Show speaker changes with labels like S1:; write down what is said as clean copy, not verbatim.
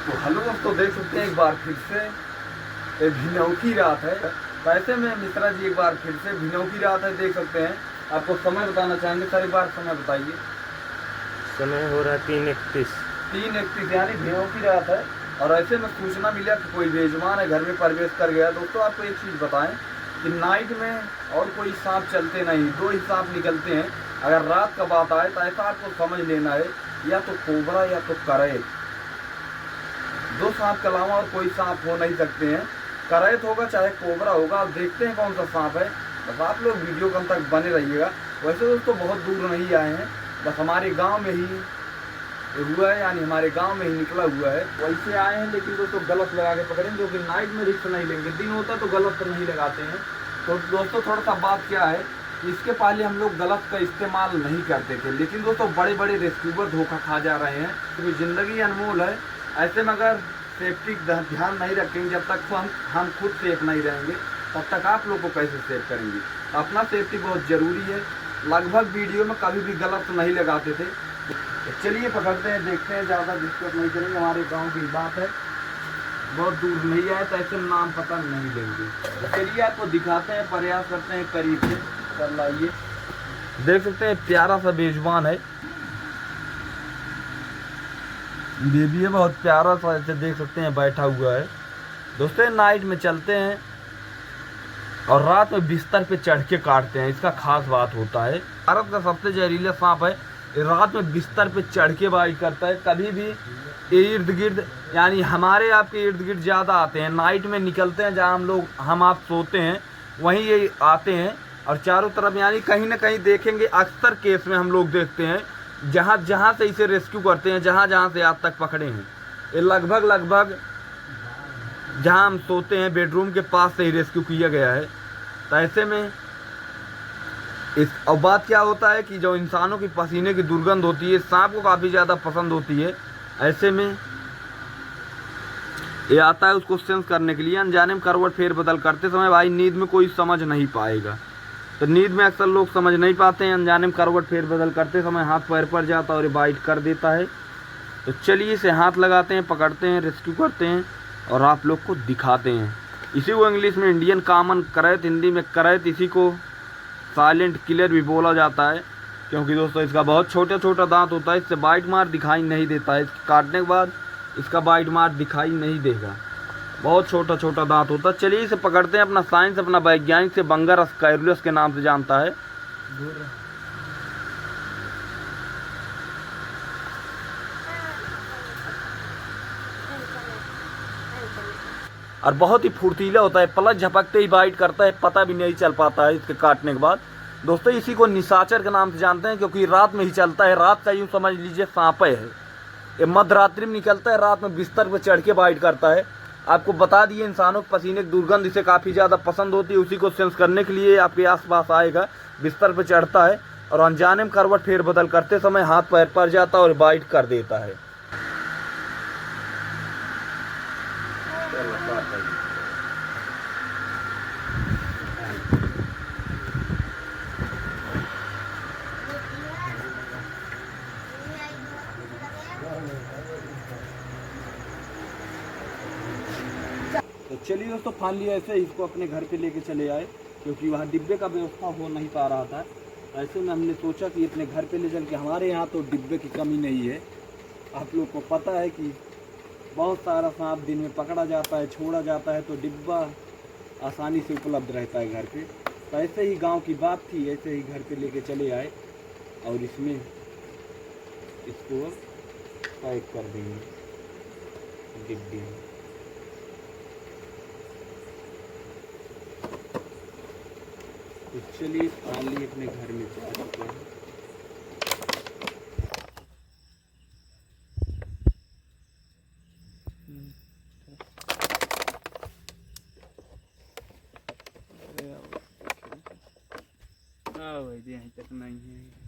S1: तो हेलो दोस्तों, देख सकते हैं एक बार फिर से एक भिनौकी रात है। तो ऐसे में मिश्रा जी एक बार फिर से भिनौकी रात है, देख सकते हैं। आपको समय बताना चाहेंगे सर, एक बार समय बताइए।
S2: समय हो रहा है 3:31।
S1: 3:31 यानी भिनौकी रात है। और ऐसे में सूचना मिला कि कोई बेजुबान है घर में प्रवेश कर गया। दोस्तों आपको एक चीज़ बताएं कि नाइट में और कोई सांप चलते नहीं, दो ही सांप निकलते हैं। अगर रात का बात आए तो ऐसा आपको समझ लेना है, या तो कोबरा या तो करैत। दो सांप के अलावा और कोई सांप हो नहीं सकते हैं। करैत होगा चाहे कोबरा होगा। आप देखते हैं कौन सा सांप है। बस आप लोग वीडियो के अंत तक बने रहिएगा। वैसे दोस्तों बहुत दूर नहीं आए हैं, बस हमारे गांव में ही हुआ है, यानी हमारे गांव में ही निकला हुआ है। वैसे आए हैं, लेकिन दोस्तों गलत लगा के पकड़ेंगे, क्योंकि नाइट में रिस्क नहीं लेंगे। दिन होता तो गलत तो नहीं लगाते हैं। तो दोस्तों थोड़ा सा बात क्या है, इसके पहले हम लोग गलत का इस्तेमाल नहीं करते थे, लेकिन दोस्तों बड़े बड़े रेस्क्यूबर धोखा खा जा रहे हैं, क्योंकि ज़िंदगी अनमोल है। ऐसे में अगर सेफ्टी ध्यान नहीं रखेंगे, जब तक तो हम खुद सेफ नहीं रहेंगे, तब तक आप लोग को कैसे सेफ करेंगे। तो अपना सेफ्टी बहुत ज़रूरी है। लगभग वीडियो में कभी भी गलत नहीं लगाते थे। तो चलिए पकड़ते हैं, देखते हैं, ज़्यादा डिस्टर्ब नहीं करेंगे। हमारे गांव की बात है, बहुत दूर नहीं आए तो ऐसे नाम पता नहीं देंगे। तो चलिए आपको दिखाते हैं, प्रयास करते हैं करीब से। चल आइए, देख सकते हैं प्यारा सा बेजुबान है, बेबी है, बहुत प्यारा सा। ऐसे देख सकते हैं बैठा हुआ है। दोस्तों नाइट में चलते हैं और रात में बिस्तर पे चढ़ के काटते हैं, इसका खास बात होता है। भारत का सबसे जहरीला सांप है, रात में बिस्तर पे चढ़ के बाइट करता है। कभी भी इर्द गिर्द, यानी हमारे आपके इर्द गिर्द ज़्यादा आते हैं। नाइट में निकलते हैं, जहाँ हम आप सोते हैं वहीं ये आते हैं, और चारों तरफ यानी कहीं ना कहीं देखेंगे। अक्सर केस में हम लोग देखते हैं जहाँ जहाँ से इसे रेस्क्यू करते हैं, जहाँ जहाँ से आज तक पकड़े हैं, ये लगभग जहाँ हम सोते हैं बेडरूम के पास से ही रेस्क्यू किया गया है। तो ऐसे में और बात क्या होता है कि जो इंसानों की पसीने की दुर्गंध होती है, सांप को काफ़ी ज़्यादा पसंद होती है। ऐसे में ये आता है उसको सेंस करने के लिए। अनजाने में करवट फेर बदल करते समय भाई नींद में कोई समझ नहीं पाएगा। तो नींद में अक्सर लोग समझ नहीं पाते हैं। अनजाने में करवट फेर बदल करते समय हाथ पैर पर जाता है और ये बाइट कर देता है। तो चलिए इसे हाथ लगाते हैं, पकड़ते हैं, रेस्क्यू करते हैं और आप लोग को दिखाते हैं। इसी को इंग्लिश में इंडियन कॉमन करैत, हिंदी में करैत, इसी को साइलेंट किलर भी बोला जाता है, क्योंकि दोस्तों इसका बहुत छोटा छोटा दांत होता है। इससे बाइट मार दिखाई नहीं देता है। इसके काटने के बाद इसका बाइट मार दिखाई नहीं देगा, बहुत छोटा छोटा दांत होता है। चलिए इसे पकड़ते हैं। अपना साइंस, अपना वैज्ञानिक से बंगर स्काइरुलस के नाम से जानता है। और बहुत ही फुर्तीला होता है, पलक झपकते ही बाइट करता है, पता भी नहीं चल पाता है इसके काटने के बाद। दोस्तों इसी को निशाचर के नाम से जानते हैं, क्योंकि रात में ही चलता है। रात का यूँ समझ लीजिए सांपे है। ये मध्य रात्रि में निकलता है, रात में बिस्तर पर चढ़ के बाइट करता है। आपको बता दिए इंसानों के पसीने की दुर्गंध इसे काफ़ी ज़्यादा पसंद होती है। उसी को सेंस करने के लिए आपके आसपास आएगा, बिस्तर पर चढ़ता है और अनजाने में करवट फेर बदल करते समय हाथ पैर पर जाता है और बाइट कर देता है। तो चलिए दोस्तों फाइनली ऐसे इसको अपने घर पे लेके चले आए, क्योंकि वहाँ डिब्बे का व्यवस्था हो नहीं पा रहा था। ऐसे में हमने सोचा कि अपने घर पे ले चल के, हमारे यहाँ तो डिब्बे की कमी नहीं है। आप लोग को पता है कि बहुत सारा सांप दिन में पकड़ा जाता है, छोड़ा जाता है, तो डिब्बा आसानी से उपलब्ध रहता है घर पे। तो ऐसे ही गाँव की बात थी, ऐसे ही घर पे लेके चले आए और इसमें इसको पैक कर देंगे डिब्बे में। तो चलिए फाइनली अपने घर में जा चुके हैं। भाई यहीं तक नहीं है।